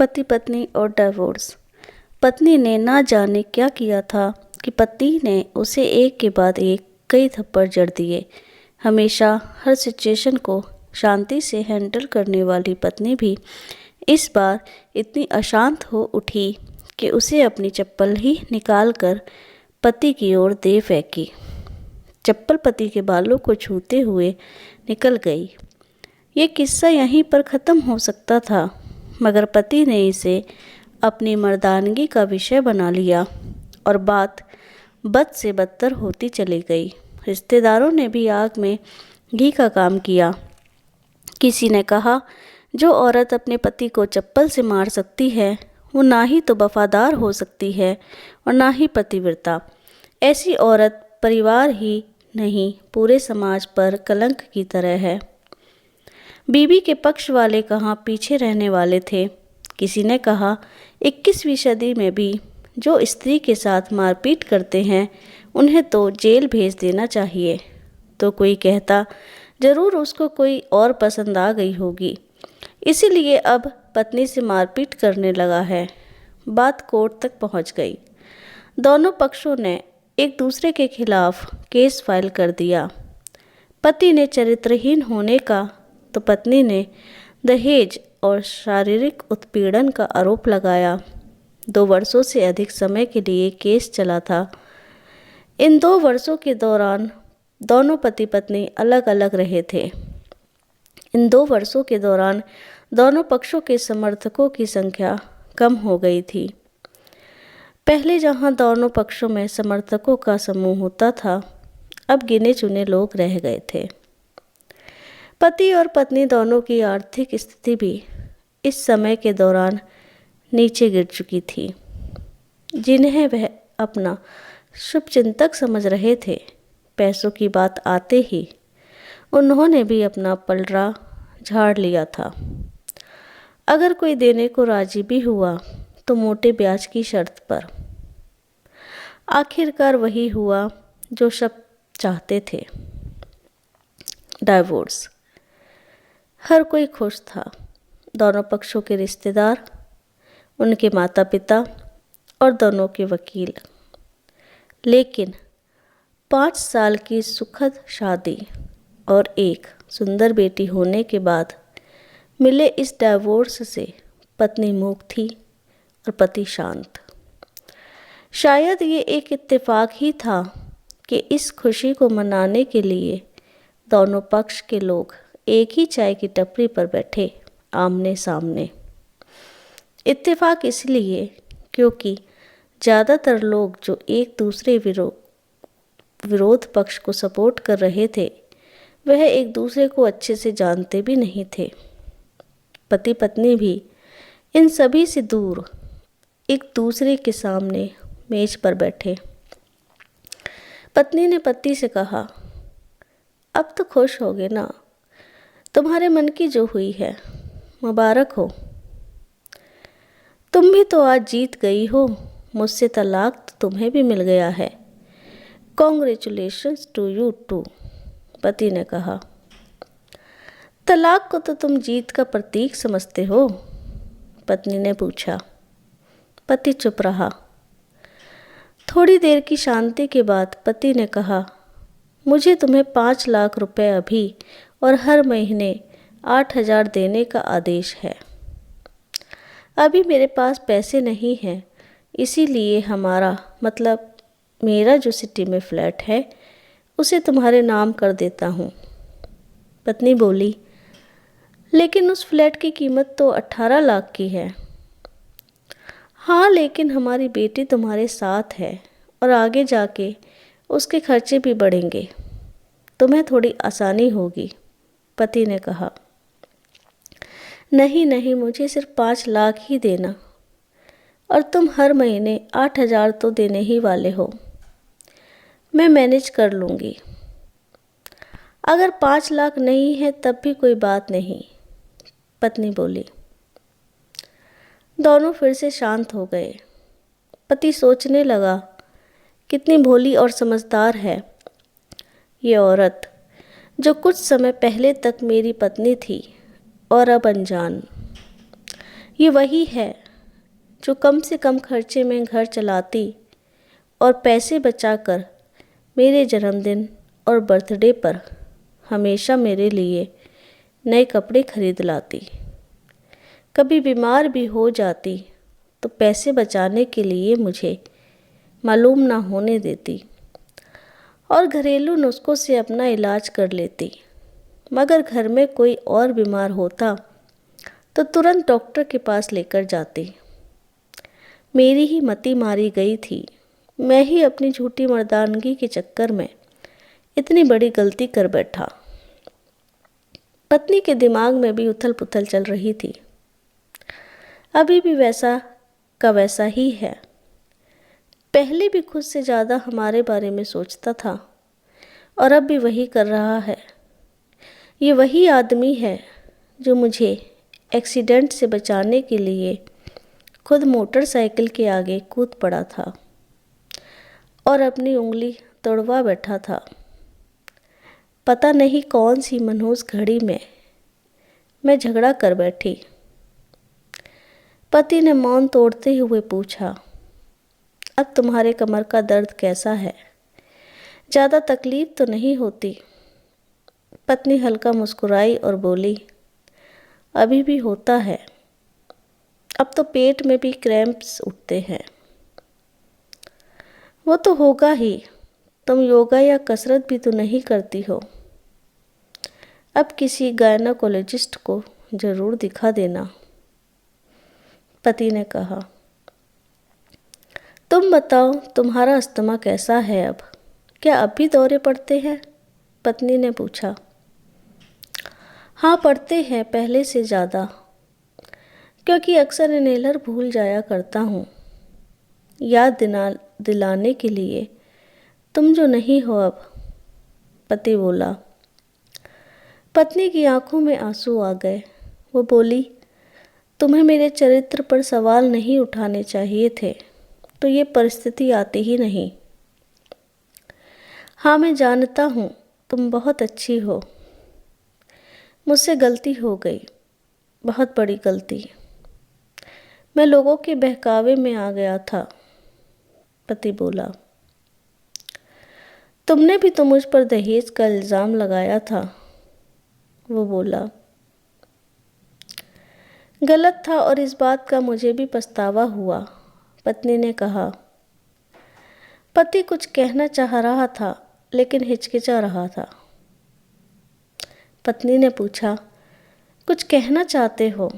पति पत्नी और डिवोर्स। पत्नी ने ना जाने क्या किया था कि पति ने उसे एक के बाद एक कई थप्पड़ जड़ दिए। हमेशा हर सिचुएशन को शांति से हैंडल करने वाली पत्नी भी इस बार इतनी अशांत हो उठी कि उसे अपनी चप्पल ही निकाल कर पति की ओर दे फेंकी। चप्पल पति के बालों को छूते हुए निकल गई। ये किस्सा यहीं पर ख़त्म हो सकता था, मगर पति ने इसे अपनी मर्दानगी का विषय बना लिया और बात बद से बदतर होती चली गई। रिश्तेदारों ने भी आग में घी का काम किया। किसी ने कहा, जो औरत अपने पति को चप्पल से मार सकती है वो ना ही तो वफादार हो सकती है और ना ही पतिव्रता। ऐसी औरत परिवार ही नहीं पूरे समाज पर कलंक की तरह है। बीवी के पक्ष वाले कहाँ पीछे रहने वाले थे। किसी ने कहा, 21वीं सदी में भी जो स्त्री के साथ मारपीट करते हैं उन्हें तो जेल भेज देना चाहिए। तो कोई कहता, ज़रूर उसको कोई और पसंद आ गई होगी, इसीलिए अब पत्नी से मारपीट करने लगा है। बात कोर्ट तक पहुंच गई। दोनों पक्षों ने एक दूसरे के खिलाफ केस फाइल कर दिया। पति ने चरित्रहीन होने का तो पत्नी ने दहेज और शारीरिक उत्पीड़न का आरोप लगाया। 2 वर्षों से अधिक समय के लिए केस चला था। इन 2 वर्षों के दौरान दोनों पति पत्नी अलग अलग रहे थे। इन 2 वर्षों के दौरान दोनों पक्षों के समर्थकों की संख्या कम हो गई थी। पहले जहां दोनों पक्षों में समर्थकों का समूह होता था, अब गिने चुने लोग रह गए थे। पति और पत्नी दोनों की आर्थिक स्थिति भी इस समय के दौरान नीचे गिर चुकी थी। जिन्हें वह अपना शुभचिंतक समझ रहे थे, पैसों की बात आते ही उन्होंने भी अपना पलड़ा झाड़ लिया था। अगर कोई देने को राजी भी हुआ तो मोटे ब्याज की शर्त पर। आखिरकार वही हुआ जो सब चाहते थे, डिवोर्स। हर कोई खुश था, दोनों पक्षों के रिश्तेदार, उनके माता पिता और दोनों के वकील। लेकिन 5 साल की सुखद शादी और एक सुंदर बेटी होने के बाद मिले इस डिवोर्स से पत्नी मूक थी और पति शांत। शायद ये एक इत्तेफाक ही था कि इस खुशी को मनाने के लिए दोनों पक्ष के लोग एक ही चाय की टपरी पर बैठे आमने सामने। इत्तेफाक इसलिए क्योंकि ज़्यादातर लोग जो एक दूसरे विरोध पक्ष को सपोर्ट कर रहे थे, वह एक दूसरे को अच्छे से जानते भी नहीं थे। पति पत्नी भी इन सभी से दूर एक दूसरे के सामने मेज पर बैठे। पत्नी ने पति से कहा, अब तो खुश होगे ना, तुम्हारे मन की जो हुई है, मुबारक हो। तुम भी तो आज जीत गई हो, मुझसे तलाक तो तुम्हें भी मिल गया है। कॉन्ग्रेचुलेशंस टू यू टू, पति ने कहा। तलाक को तो तुम जीत का प्रतीक समझते हो, पत्नी ने पूछा। पति चुप रहा। थोड़ी देर की शांति के बाद पति ने कहा, मुझे तुम्हें 5 लाख रुपए अभी और हर महीने 8,000 देने का आदेश है। अभी मेरे पास पैसे नहीं हैं, इसीलिए मेरा जो सिटी में फ्लैट है उसे तुम्हारे नाम कर देता हूँ। पत्नी बोली, लेकिन उस फ्लैट की कीमत तो 18 लाख की है। हाँ, लेकिन हमारी बेटी तुम्हारे साथ है और आगे जाके उसके खर्चे भी बढ़ेंगे, तुम्हें थोड़ी आसानी होगी, पति ने कहा। नहीं नहीं, मुझे सिर्फ 5 लाख ही देना, और तुम हर महीने 8,000 तो देने ही वाले हो। मैं मैनेज कर लूँगी। अगर 5 लाख नहीं है तब भी कोई बात नहीं, पत्नी बोली। दोनों फिर से शांत हो गए। पति सोचने लगा, कितनी भोली और समझदार है ये औरत, जो कुछ समय पहले तक मेरी पत्नी थी और अब अनजान। ये वही है जो कम से कम खर्चे में घर चलाती और पैसे बचाकर मेरे जन्मदिन और बर्थडे पर हमेशा मेरे लिए नए कपड़े खरीद लाती। कभी बीमार भी हो जाती तो पैसे बचाने के लिए मुझे मालूम ना होने देती और घरेलू नुस्खों से अपना इलाज कर लेती। मगर घर में कोई और बीमार होता तो तुरंत डॉक्टर के पास लेकर जाती। मेरी ही मति मारी गई थी। मैं ही अपनी झूठी मर्दानगी के चक्कर में इतनी बड़ी गलती कर बैठा। पत्नी के दिमाग में भी उथल पुथल चल रही थी। अभी भी वैसा का वैसा ही है। पहले भी खुद से ज़्यादा हमारे बारे में सोचता था और अब भी वही कर रहा है। ये वही आदमी है जो मुझे एक्सीडेंट से बचाने के लिए खुद मोटरसाइकिल के आगे कूद पड़ा था और अपनी उंगली तोड़वा बैठा था। पता नहीं कौन सी मनहूस घड़ी में मैं झगड़ा कर बैठी। पति ने मौन तोड़ते हुए पूछा, अब तुम्हारे कमर का दर्द कैसा है? ज़्यादा तकलीफ तो नहीं होती? पत्नी हल्का मुस्कुराई और बोली, अभी भी होता है। अब तो पेट में भी क्रैम्प्स उठते हैं। वो तो होगा ही, तुम योगा या कसरत भी तो नहीं करती हो। अब किसी गायनोकोलॉजिस्ट को ज़रूर दिखा देना, पति ने कहा। तुम बताओ, तुम्हारा अस्थमा कैसा है अब? क्या अब भी दौरे पड़ते हैं? पत्नी ने पूछा। हाँ, पड़ते हैं, पहले से ज़्यादा, क्योंकि अक्सर इन्हेलर भूल जाया करता हूँ। याद दिलाने के लिए तुम जो नहीं हो अब, पति बोला। पत्नी की आंखों में आंसू आ गए। वो बोली, तुम्हें मेरे चरित्र पर सवाल नहीं उठाने चाहिए थे, तो ये परिस्थिति आती ही नहीं। हाँ, मैं जानता हूँ तुम बहुत अच्छी हो। मुझसे गलती हो गई, बहुत बड़ी गलती। मैं लोगों के बहकावे में आ गया था, पति बोला। तुमने भी तो मुझ पर दहेज का इल्ज़ाम लगाया था, वो बोला। गलत था और इस बात का मुझे भी पछतावा हुआ, पत्नी ने कहा। पति कुछ कहना चाह रहा था लेकिन हिचकिचा रहा था। पत्नी ने पूछा, कुछ कहना चाहते हो?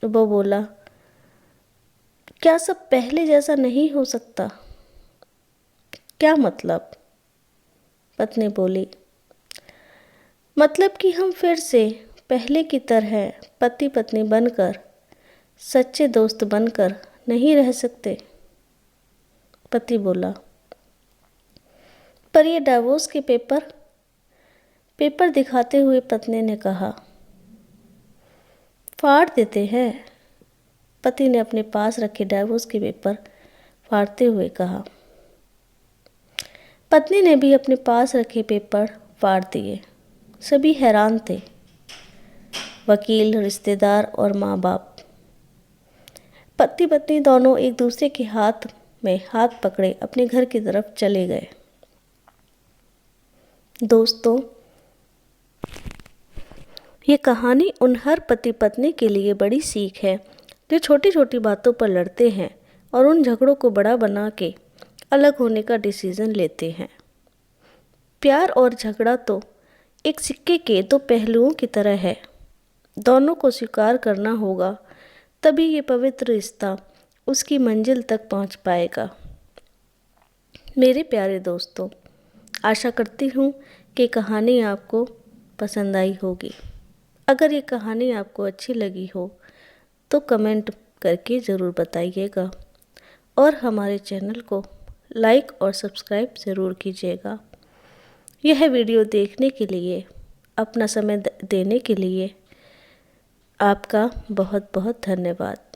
वो बोला, क्या सब पहले जैसा नहीं हो सकता? क्या मतलब? पत्नी बोली, मतलब कि हम फिर से पहले की तरह पति पत्नी बनकर, सच्चे दोस्त बनकर नहीं रह सकते, पति बोला। पर ये डाइवोर्स के पेपर दिखाते हुए पत्नी ने कहा। फाड़ देते हैं, पति ने अपने पास रखे डाइवोर्स के पेपर फाड़ते हुए कहा। पत्नी ने भी अपने पास रखे पेपर फाड़ दिए। सभी हैरान थे, वकील, रिश्तेदार और माँ बाप। पति पत्नी दोनों एक दूसरे के हाथ में हाथ पकड़े अपने घर की तरफ चले गए। दोस्तों, ये कहानी उन हर पति पत्नी के लिए बड़ी सीख है जो छोटी छोटी बातों पर लड़ते हैं और उन झगड़ों को बड़ा बना के अलग होने का डिसीज़न लेते हैं। प्यार और झगड़ा तो एक सिक्के के दो पहलुओं की तरह है। दोनों को स्वीकार करना होगा, तभी ये पवित्र रिश्ता उसकी मंजिल तक पहुंच पाएगा। मेरे प्यारे दोस्तों, आशा करती हूँ कि कहानी आपको पसंद आई होगी। अगर ये कहानी आपको अच्छी लगी हो तो कमेंट करके ज़रूर बताइएगा और हमारे चैनल को लाइक और सब्सक्राइब ज़रूर कीजिएगा। यह वीडियो देखने के लिए, अपना समय देने के लिए आपका बहुत बहुत धन्यवाद।